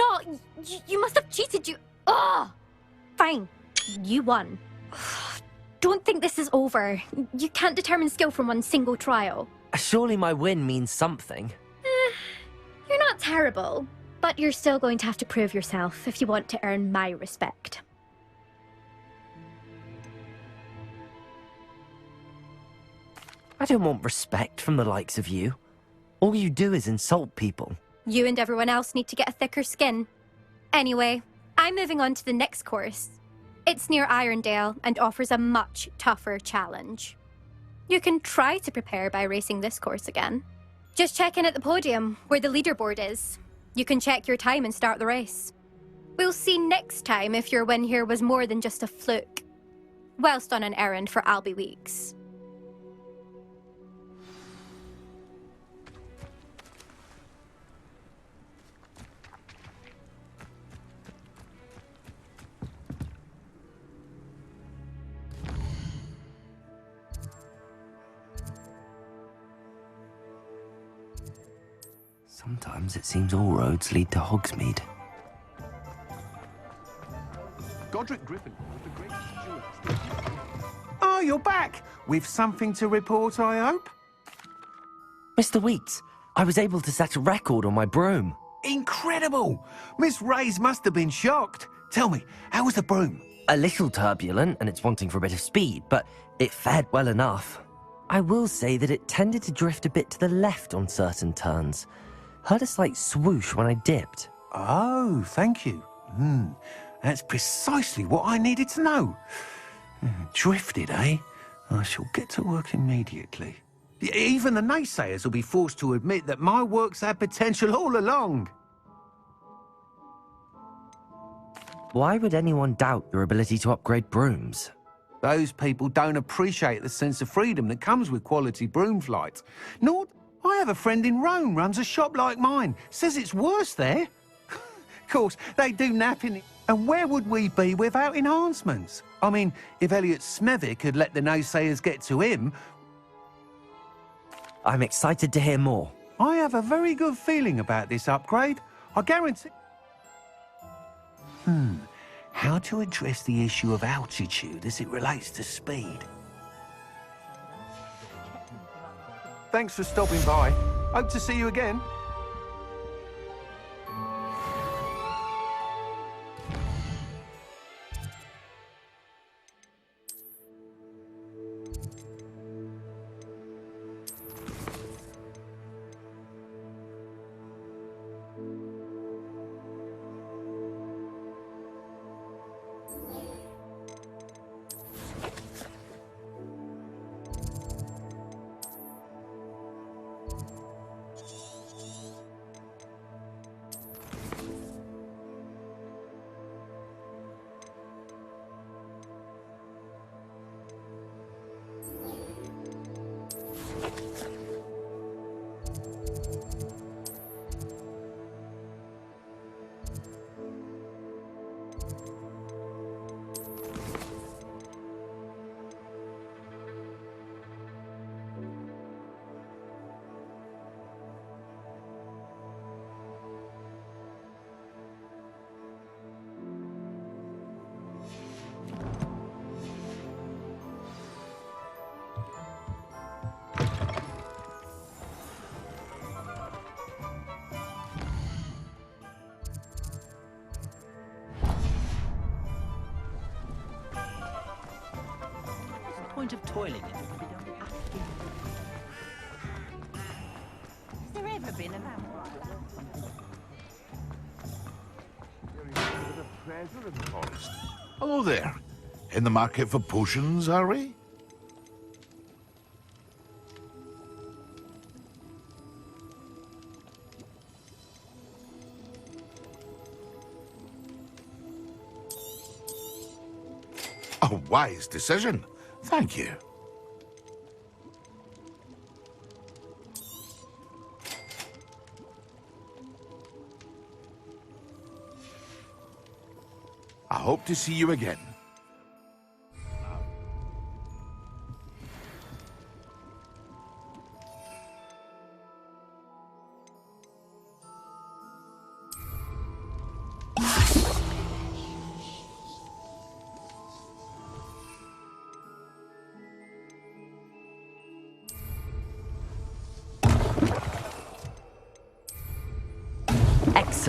not. You must have cheated. Oh! Fine. You won. Don't think this is over. You can't determine skill from one single trial. Surely my win means something. You're not terrible, but you're still going to have to prove yourself if you want to earn my respect. I don't want respect from the likes of you. All you do is insult people. You and everyone else need to get a thicker skin. Anyway, I'm moving on to the next course. It's near Irondale and offers a much tougher challenge. You can try to prepare by racing this course again. Just check in at the podium, where the leaderboard is. You can check your time and start the race. We'll see next time if your win here was more than just a fluke. Whilst on an errand for Albie Weeks. Sometimes it seems all roads lead to Hogsmeade. Godric Griffin was the greatest duelist. Oh, you're back! With something to report, I hope? Mr. Weeks, I was able to set a record on my broom. Incredible! Miss Reyes must have been shocked. Tell me, how was the broom? A little turbulent, and it's wanting for a bit of speed, but it fared well enough. I will say that it tended to drift a bit to the left on certain turns. Heard a slight swoosh when I dipped. Oh, thank you. That's precisely what I needed to know. Drifted, eh? I shall get to work immediately. Even the naysayers will be forced to admit that my work's had potential all along. Why would anyone doubt your ability to upgrade brooms? Those people don't appreciate the sense of freedom that comes with quality broom flight. Nor I have a friend in Rome runs a shop like mine. Says it's worse there. Of course, they do napping. And where would we be without enhancements? I mean, if Elliot Smethwick had let the naysayers get to him... I'm excited to hear more. I have a very good feeling about this upgrade. I guarantee... How to address the issue of altitude as it relates to speed? Thanks for stopping by. Hope to see you again. Point of toiling in it. Has there ever been a vampire? Hello there. In the market for potions, are we? A wise decision. Thank you. I hope to see you again.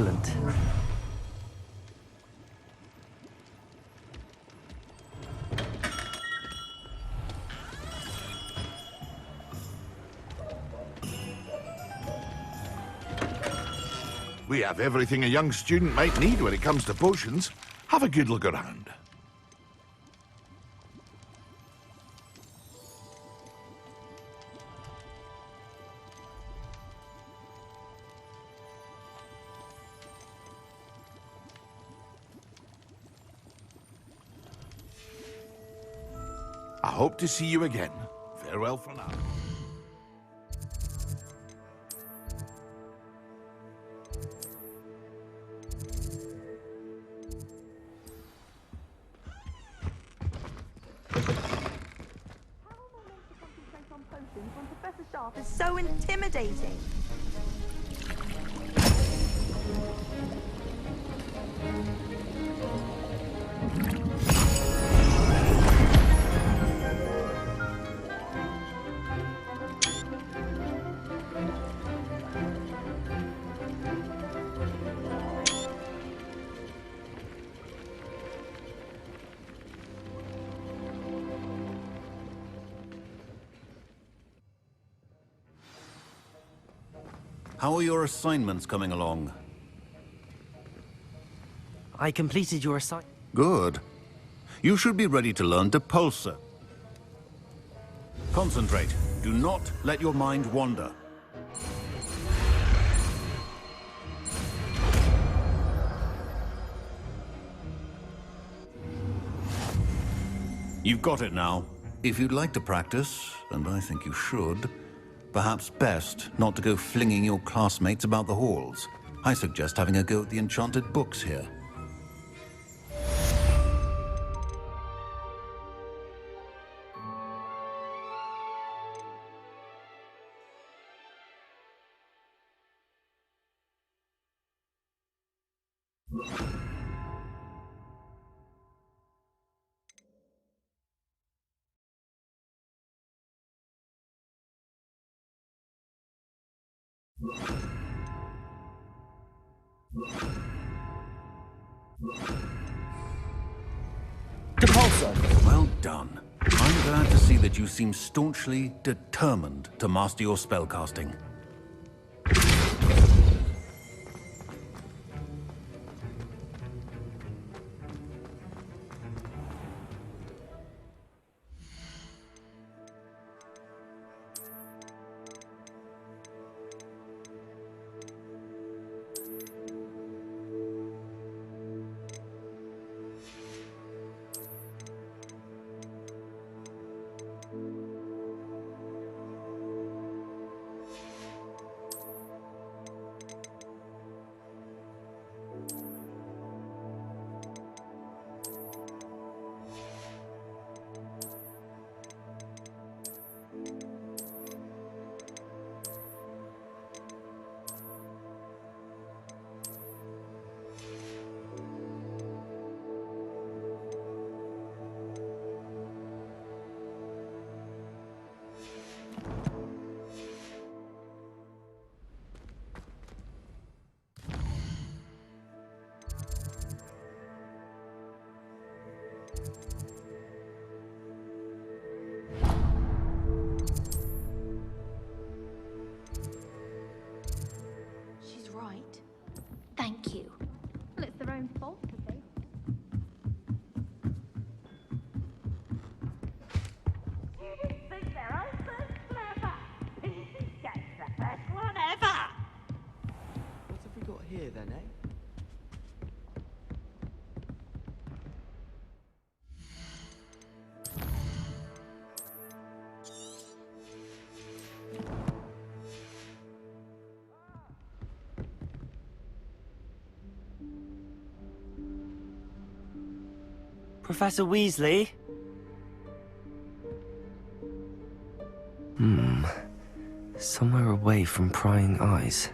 Excellent. We have everything a young student might need when it comes to potions. Have a good look around. I hope to see you again. Farewell for now. Professor Sharp is so intimidating. How are your assignments coming along? I completed your assignment. Good. You should be ready to learn Depulsor. Concentrate. Do not let your mind wander. You've got it now. If you'd like to practice, and I think you should, perhaps best not to go flinging your classmates about the halls. I suggest having a go at the enchanted books here. Depulsor! Well done. I'm glad to see that you seem staunchly determined to master your spellcasting. She's right. Thank you. Well, it's their own fault, I think. Think they're all so clever. Gets the best one ever. What have we got here then, eh? Professor Weasley? Somewhere away from prying eyes.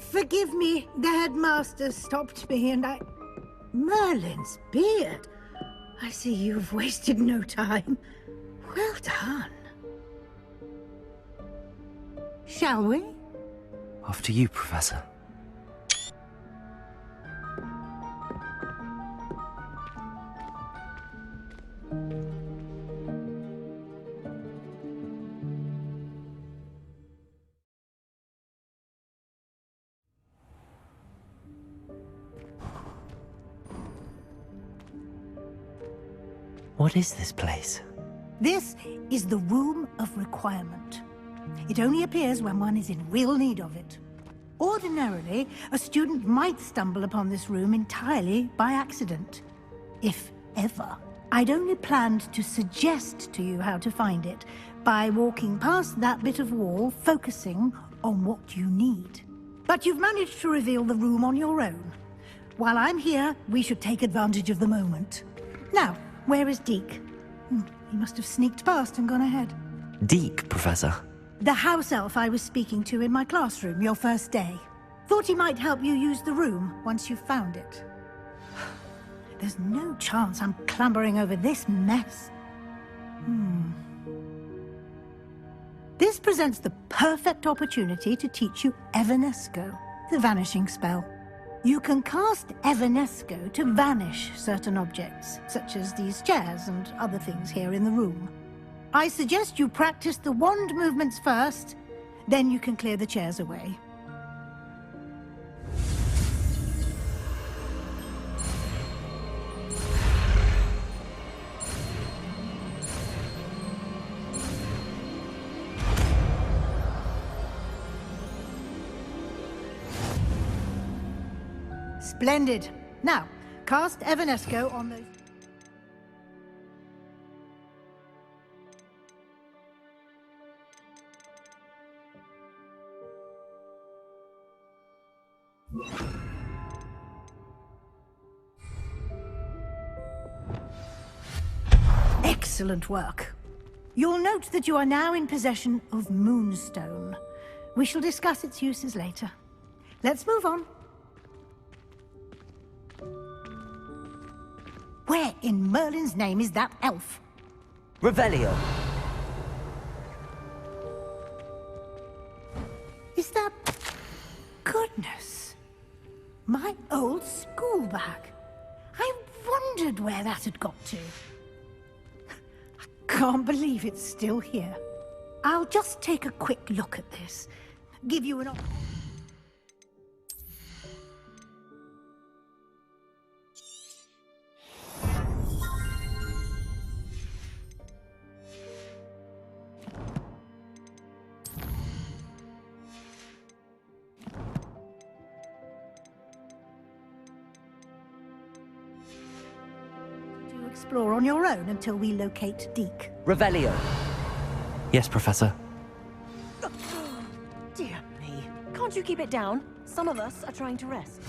Forgive me, the headmaster stopped me and I... Merlin's beard. I see you've wasted no time. Well done. Shall we? After you, Professor. What is this place? This is the Room of Requirement. It only appears when one is in real need of it. Ordinarily, a student might stumble upon this room entirely by accident. If ever. I'd only planned to suggest to you how to find it by walking past that bit of wall, focusing on what you need. But you've managed to reveal the room on your own. While I'm here, we should take advantage of the moment. Now, where is Deke? He must have sneaked past and gone ahead. Deke, Professor. The house elf I was speaking to in my classroom your first day. Thought he might help you use the room once you've found it. There's no chance I'm clambering over this mess. This presents the perfect opportunity to teach you Evanesco, the vanishing spell. You can cast Evanesco to vanish certain objects, such as these chairs and other things here in the room. I suggest you practice the wand movements first, then you can clear the chairs away. Splendid. Now, cast Evanesco on those... Excellent work. You'll note that you are now in possession of Moonstone. We shall discuss its uses later. Let's move on. Where in Merlin's name is that elf? Revelio. Is that... Goodness. My old school bag. I wondered where that had got to. I can't believe it's still here. I'll just take a quick look at this. Give you an... explore on your own until we locate Deke. Revelio. Yes, Professor. Dear me. Can't you keep it down? Some of us are trying to rest.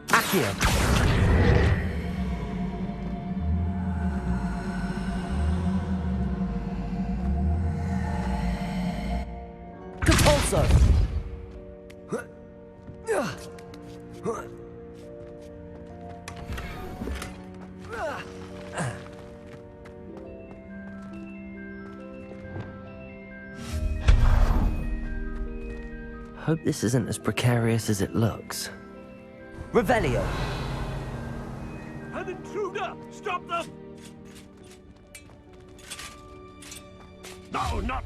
Accio. Compulso. Hope this isn't as precarious as it looks. Revelio! An intruder! Stop them! No, not...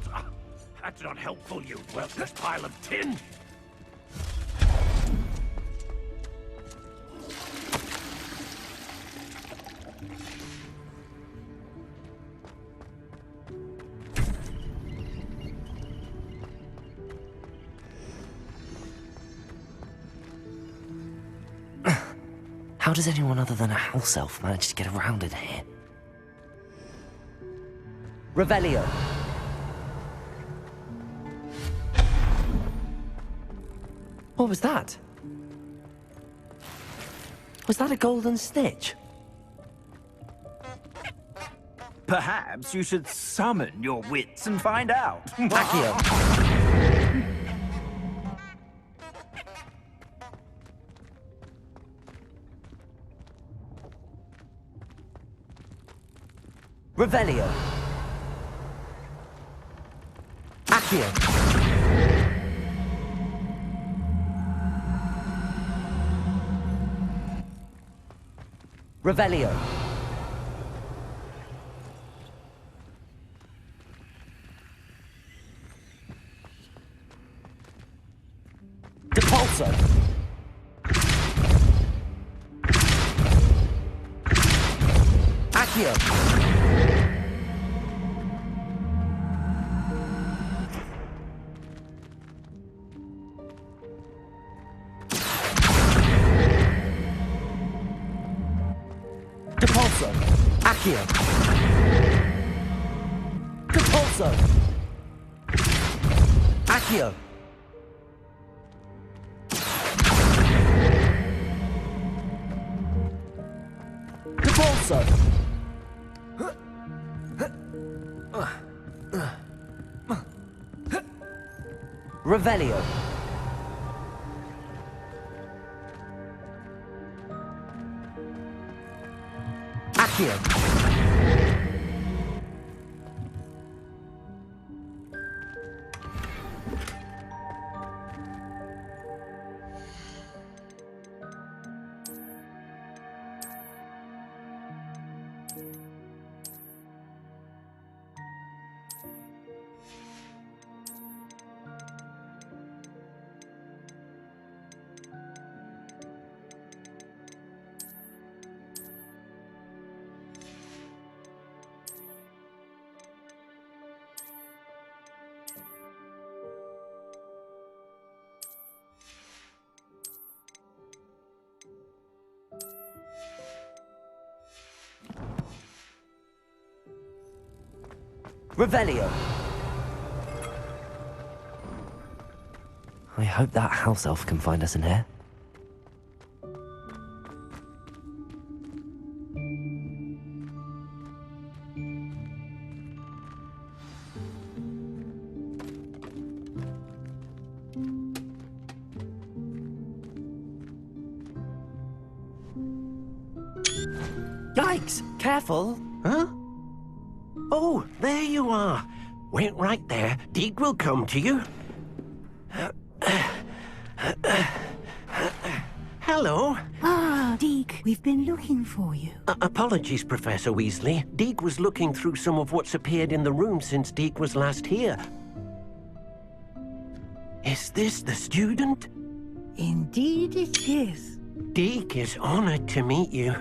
that's not helpful, you worthless pile of tin! How does anyone other than a house elf manage to get around in here? Revelio. What was that? Was that a golden snitch? Perhaps you should summon your wits and find out. Accio. Revelio. Accio. Revelio. Depulso. Accio. Depulso. Accio. Depulso. Accio. Depulso. Revelio. Accio. Revelio. I hope that house elf can find us in here. Yikes! Careful! Huh? Oh, there you are. Wait right there. Deke will come to you. Hello. Ah, Deke, we've been looking for you. Apologies, Professor Weasley. Deke was looking through some of what's appeared in the room since Deke was last here. Is this the student? Indeed it is. Deke is honored to meet you.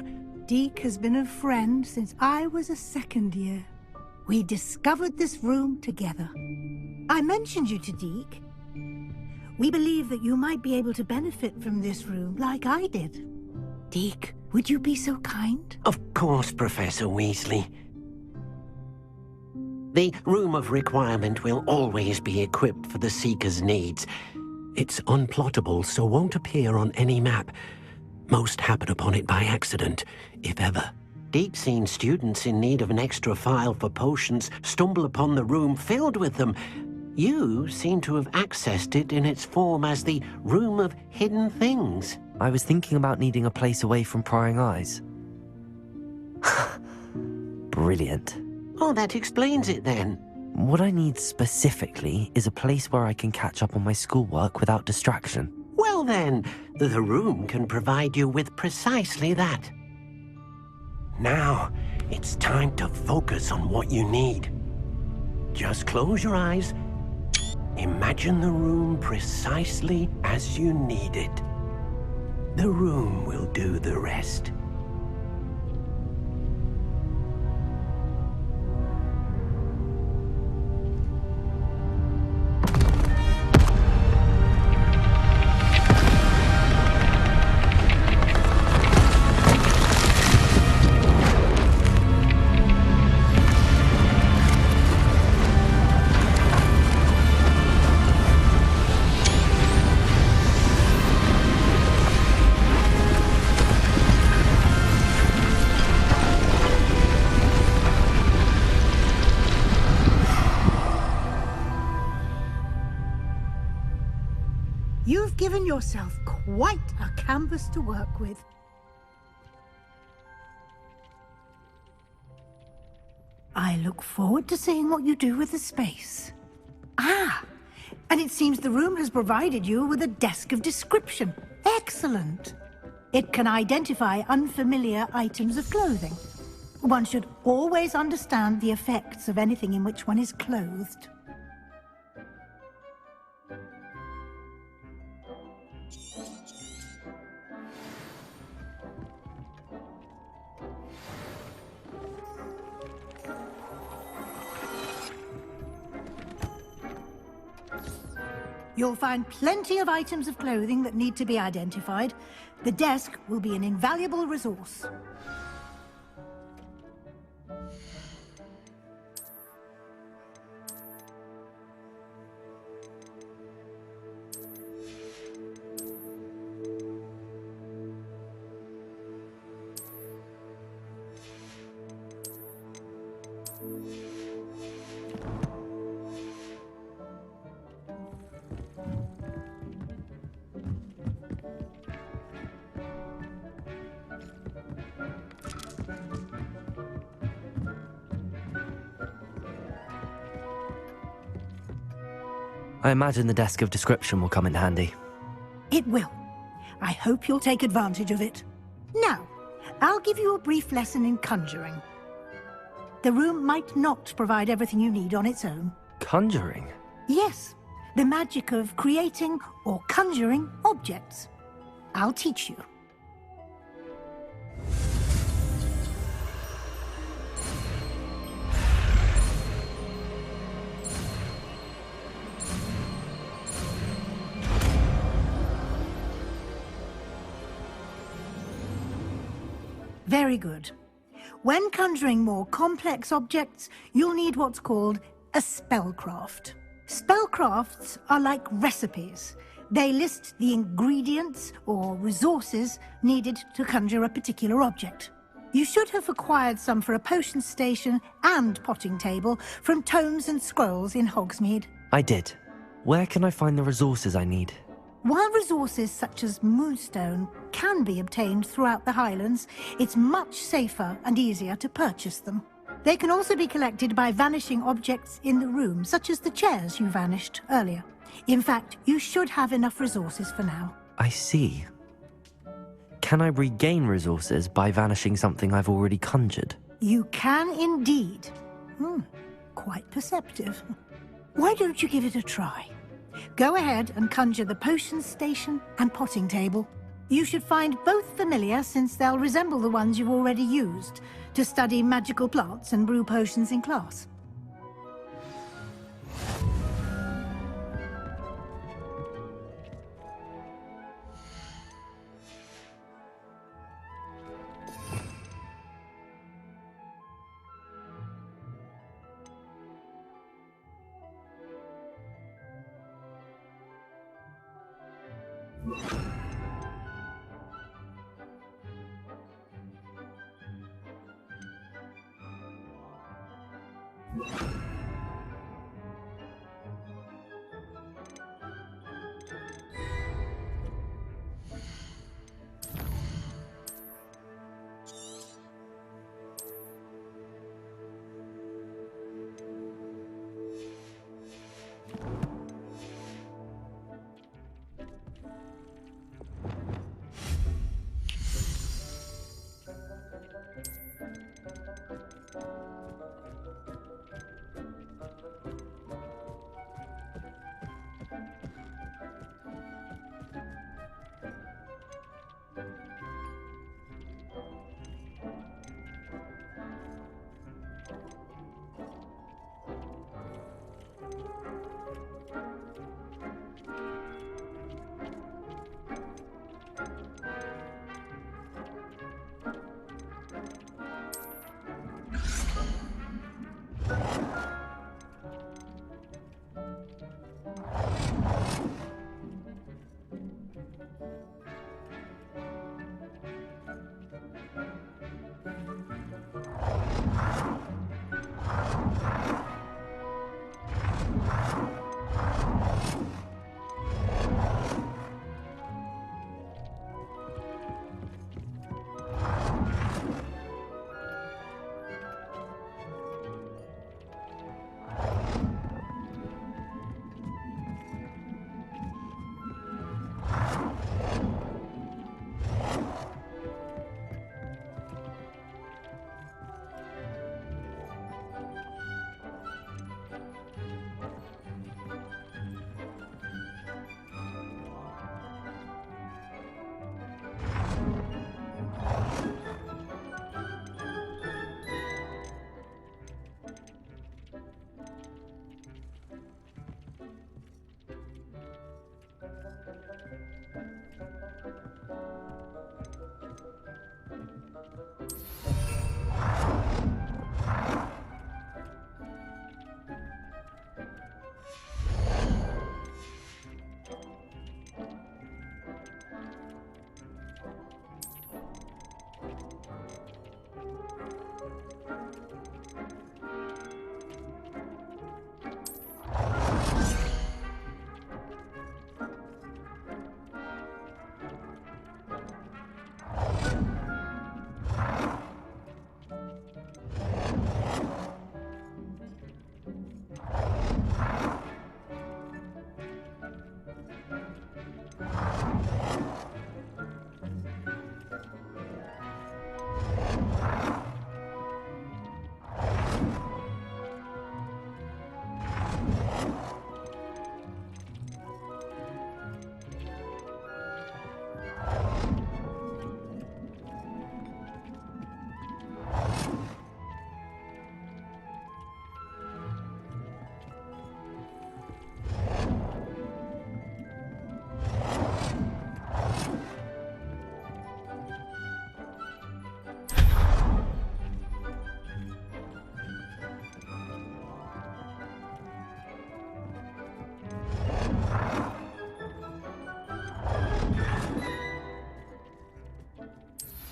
Deke has been a friend since I was a second year. We discovered this room together. I mentioned you to Deke. We believe that you might be able to benefit from this room like I did. Deke, would you be so kind? Of course, Professor Weasley. The Room of Requirement will always be equipped for the Seeker's needs. It's unplottable, so won't appear on any map. Most happen upon it by accident, if ever. Deke's seen students in need of an extra file for potions stumble upon the room filled with them. You seem to have accessed it in its form as the Room of Hidden Things. I was thinking about needing a place away from prying eyes. Brilliant. Oh, that explains it then. What I need specifically is a place where I can catch up on my schoolwork without distraction. Well then, the room can provide you with precisely that. Now, it's time to focus on what you need. Just close your eyes. Imagine the room precisely as you need it. The room will do the rest. given yourself quite a canvas to work with. I look forward to seeing what you do with the space. Ah, and it seems the room has provided you with a desk of description. Excellent. It can identify unfamiliar items of clothing. One should always understand the effects of anything in which one is clothed. You'll find plenty of items of clothing that need to be identified. The desk will be an invaluable resource. I imagine the desk of description will come in handy. It will. I hope you'll take advantage of it. Now, I'll give you a brief lesson in conjuring. The room might not provide everything you need on its own. Conjuring? Yes, the magic of creating or conjuring objects. I'll teach you. Very good. When conjuring more complex objects, you'll need what's called a spellcraft. Spellcrafts are like recipes. They list the ingredients or resources needed to conjure a particular object. You should have acquired some for a potion station and potting table from tomes and scrolls in Hogsmeade. I did. Where can I find the resources I need? While resources such as moonstone can be obtained throughout the Highlands, it's much safer and easier to purchase them. They can also be collected by vanishing objects in the room, such as the chairs you vanished earlier. In fact, you should have enough resources for now. I see. Can I regain resources by vanishing something I've already conjured? You can indeed. Quite perceptive. Why don't you give it a try? Go ahead and conjure the potion station and potting table. You should find both familiar, since they'll resemble the ones you've already used to study magical plants and brew potions in class.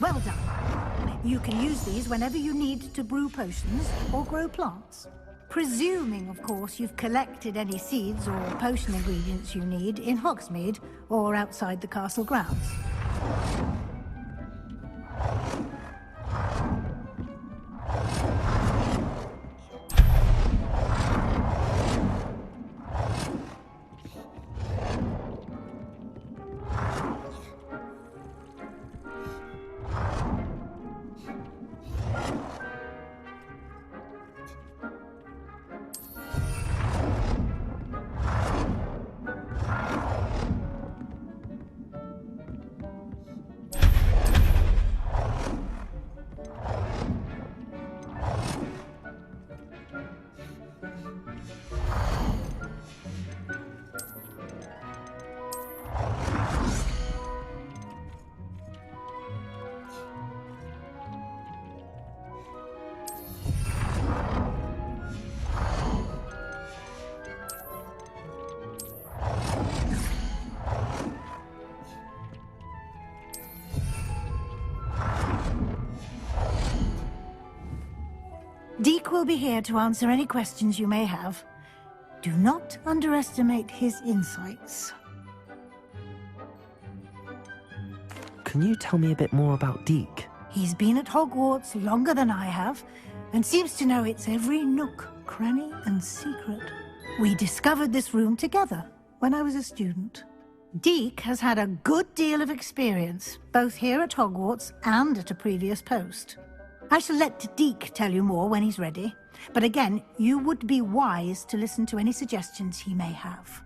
Well done. You can use these whenever you need to brew potions or grow plants. Presuming, of course, you've collected any seeds or potion ingredients you need in Hogsmeade or outside the castle grounds. Deke will be here to answer any questions you may have. Do not underestimate his insights. Can you tell me a bit more about Deke? He's been at Hogwarts longer than I have, and seems to know its every nook, cranny, and secret. We discovered this room together when I was a student. Deke has had a good deal of experience, both here at Hogwarts and at a previous post. I shall let Deke tell you more when he's ready, but again, you would be wise to listen to any suggestions he may have.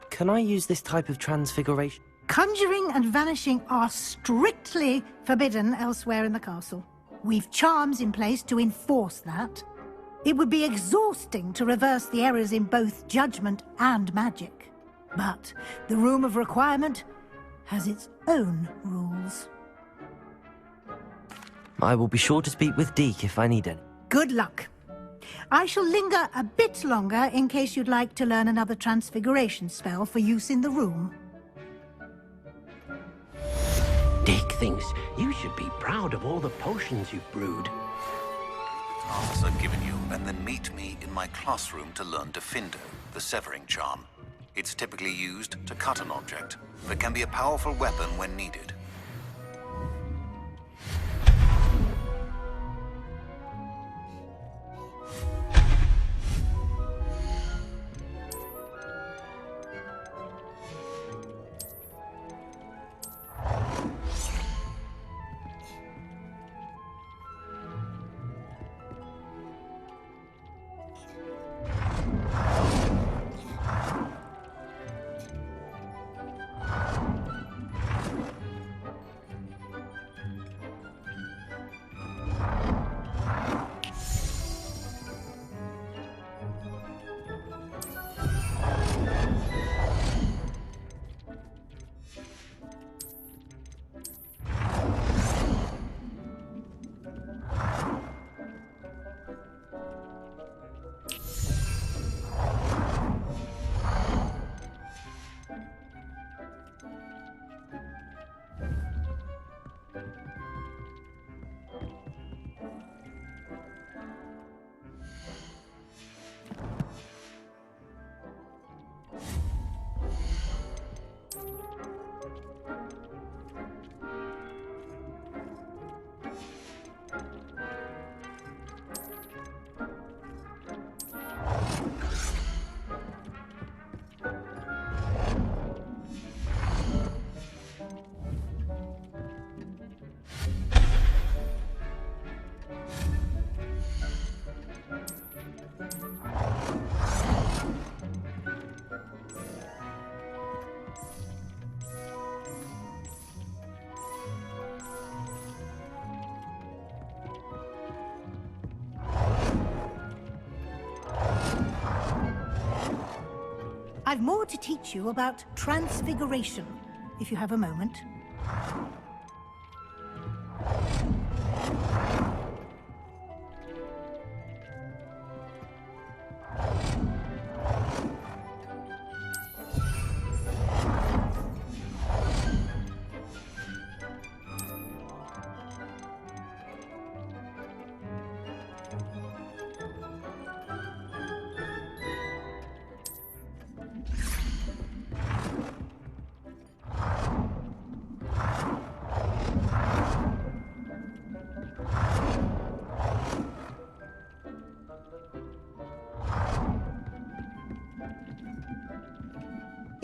Can I use this type of transfiguration? Conjuring and vanishing are strictly forbidden elsewhere in the castle. We've charms in place to enforce that. It would be exhausting to reverse the errors in both judgment and magic. But the Room of Requirement has its own rules. I will be sure to speak with Deke if I need any. Good luck. I shall linger a bit longer in case you'd like to learn another transfiguration spell for use in the room. Deke thinks you should be proud of all the potions you've brewed. Tasks are given you, and then meet me in my classroom to learn Defindo, the severing charm. It's typically used to cut an object, but can be a powerful weapon when needed. I've more to teach you about transfiguration, if you have a moment.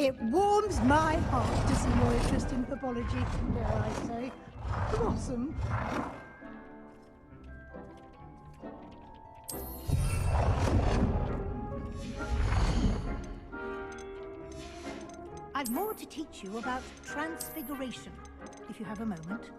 It warms my heart to see your interest in pathology, dare I say. Blossom. I've more to teach you about transfiguration, if you have a moment.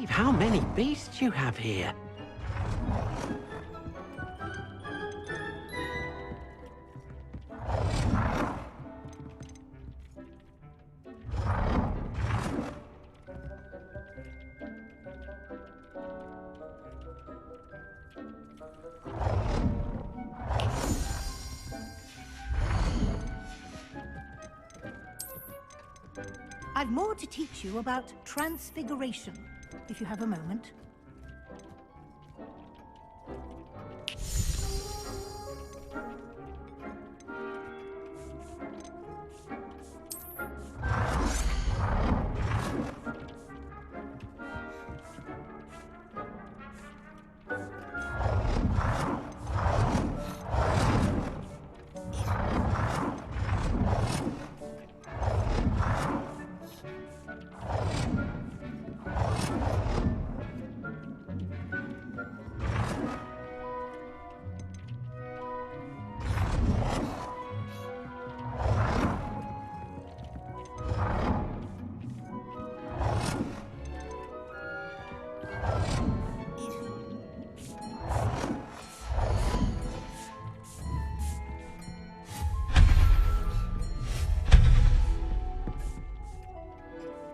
How many beasts you have here? I've more to teach you about transfiguration, if you have a moment.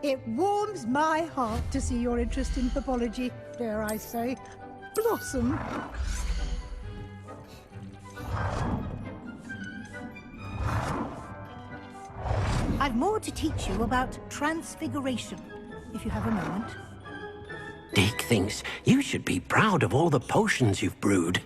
It warms my heart to see your interest in pathology, dare I say. Blossom. I've more to teach you about transfiguration, if you have a moment. Dick thinks you should be proud of all the potions you've brewed.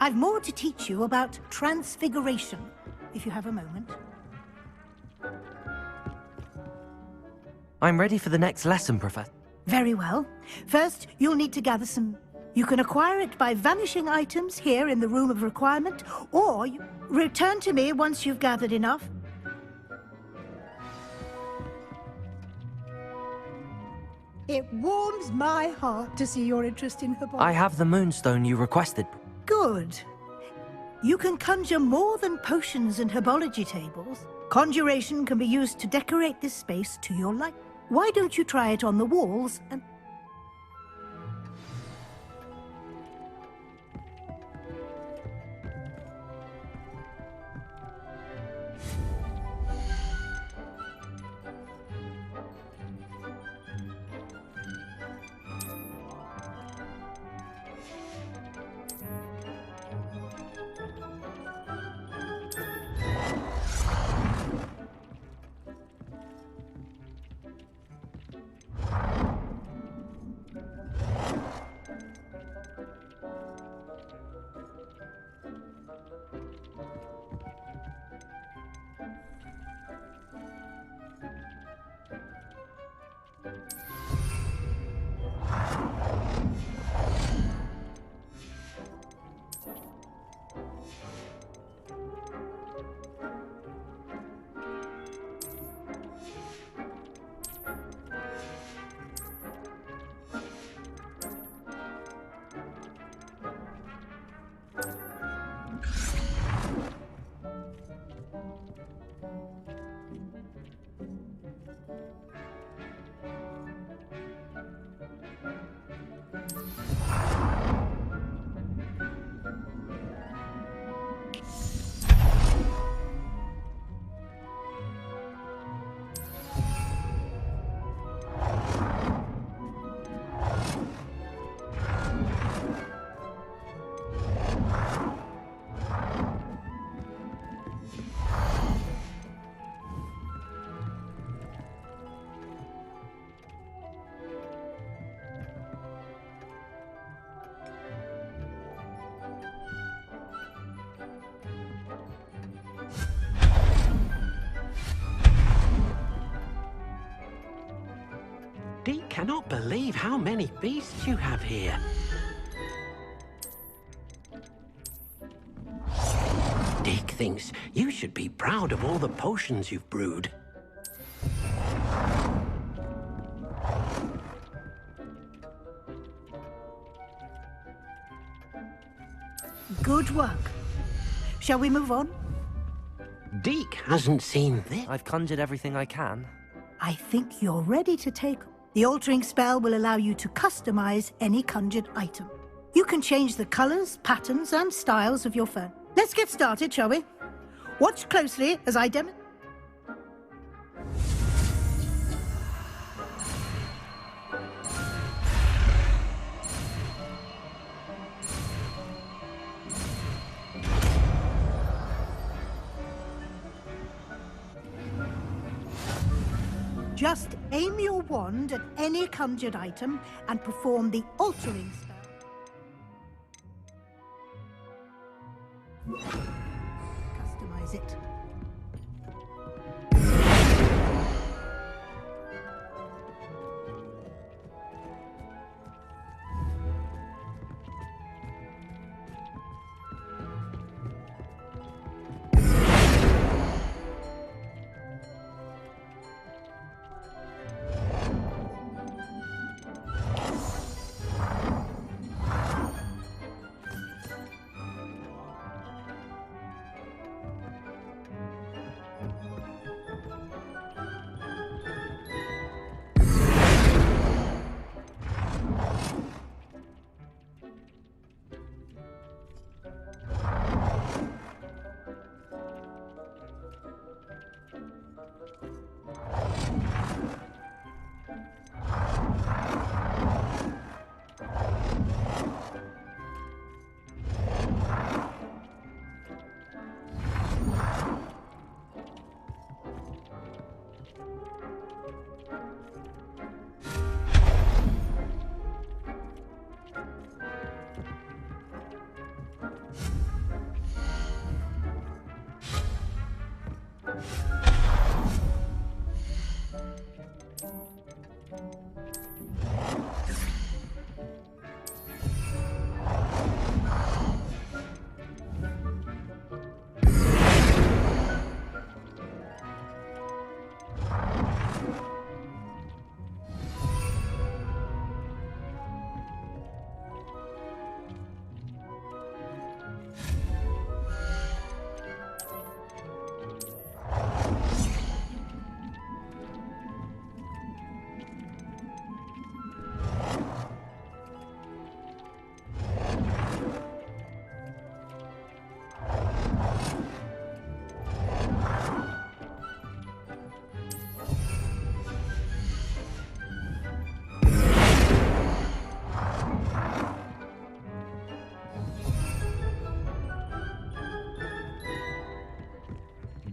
I've more to teach you about transfiguration, if you have a moment. I'm ready for the next lesson, Professor. Very well. First, you'll need to gather some... You can acquire it by vanishing items here in the Room of Requirement, or you return to me once you've gathered enough. It warms my heart to see your interest in herbology. I have the moonstone you requested. Good. You can conjure more than potions and herbology tables. Conjuration can be used to decorate this space to your liking. Why don't you try it on the walls and... Deke cannot believe how many beasts you have here. Deke thinks you should be proud of all the potions you've brewed. Good work. Shall we move on? Deke hasn't seen this. I've conjured everything I can. I think you're ready to take... The altering spell will allow you to customize any conjured item. You can change the colors, patterns, and styles of your furniture. Let's get started, shall we? Watch closely as I demonstrate. Just aim your wand at any conjured item and perform the altering spell. Customize it.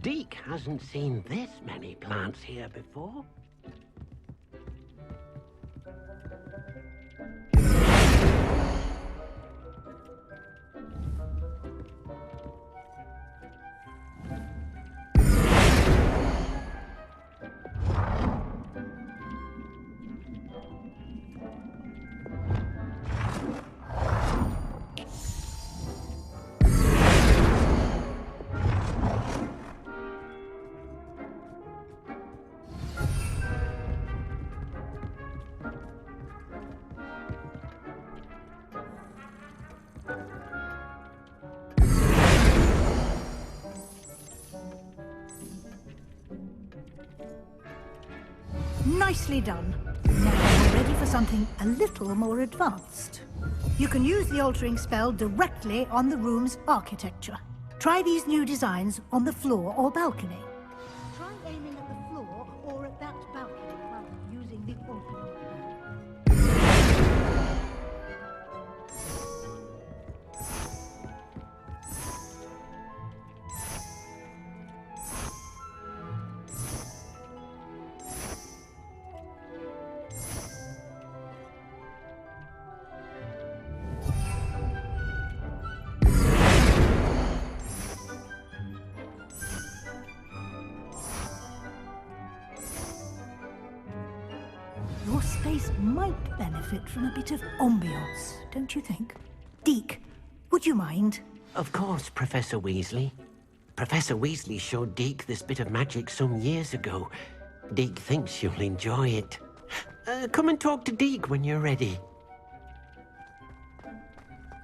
Deke hasn't seen this many plants here before. Nicely done. Now you're ready for something a little more advanced. You can use the altering spell directly on the room's architecture. Try these new designs on the floor or balcony. Try aiming at the floor or at that balcony while using the altering spell. Your space might benefit from a bit of ambiance, don't you think? Deke, would you mind? Of course, Professor Weasley. Professor Weasley showed Deke this bit of magic some years ago. Deke thinks you'll enjoy it. Come and talk to Deke when you're ready.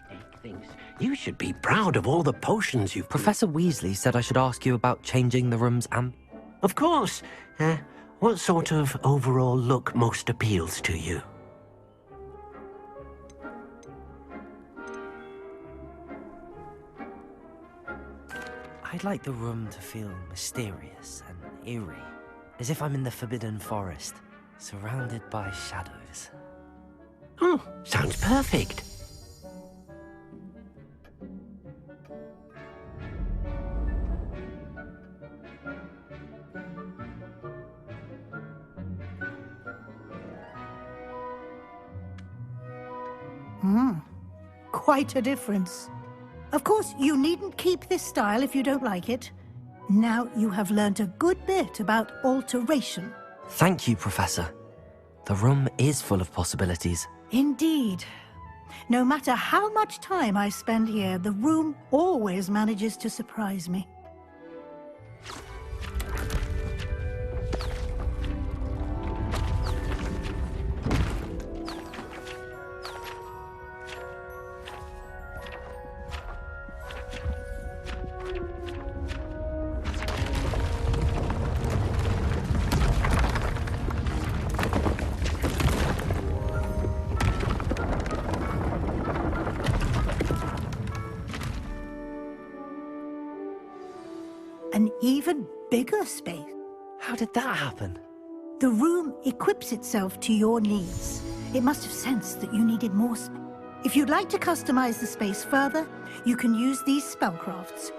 Deke thinks you should be proud of all the potions you've... Professor Weasley said I should ask you about changing the room's Of course. What sort of overall look most appeals to you? I'd like the room to feel mysterious and eerie, as if I'm in the Forbidden Forest, surrounded by shadows. Oh, sounds perfect. Quite a difference. Of course, you needn't keep this style if you don't like it. Now you have learned a good bit about alteration. Thank you, Professor. The room is full of possibilities. Indeed. No matter how much time I spend here, the room always manages to surprise me. An even bigger space. How did that happen? The room equips itself to your needs. It must have sensed that you needed more space. If you'd like to customize the space further, you can use these spellcrafts.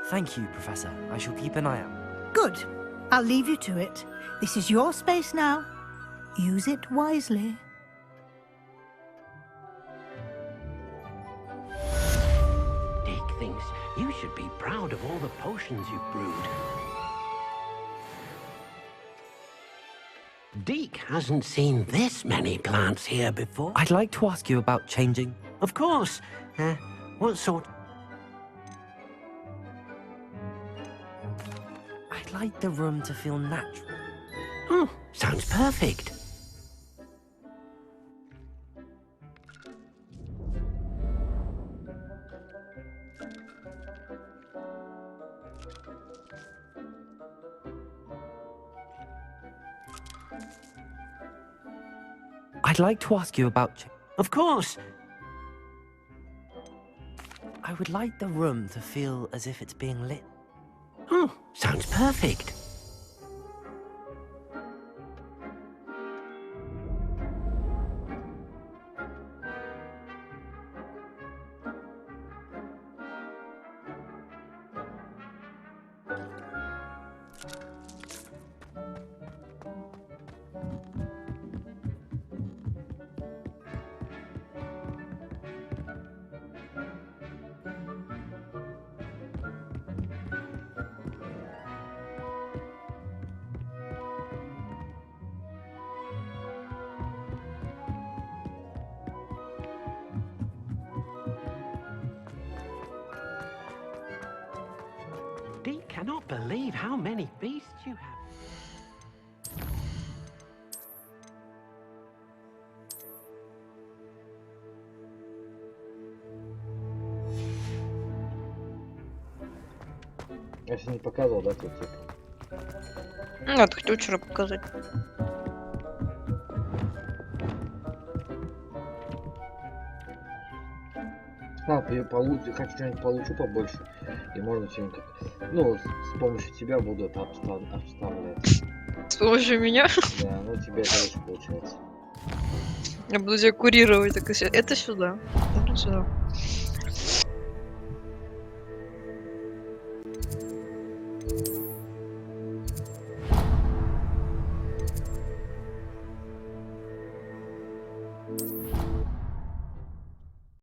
Thank you, Professor. I shall keep an eye out. Good. I'll leave you to it. This is your space now. Use it wisely. Deke thinks you should be proud of all the potions you've brewed. Deke hasn't seen this many plants here before. I'd like to ask you about changing... Of course. What sort... I'd like the room to feel natural. Oh, sounds perfect. I'd like to ask you about... Of course. I would like the room to feel as if it's being lit. Oh, sounds perfect. really cannot believe how many beasts you have. Я же не показывал, да, тут типа? Ну, это хотел вчера показать. Я получу, хочу что-нибудь получу побольше. И можно что-нибудь, ну, с помощью тебя буду это обставлять. С помощью меня? Да, ну тебе это лучше получается. Я буду тебя курировать. Так, это сюда. Это сюда.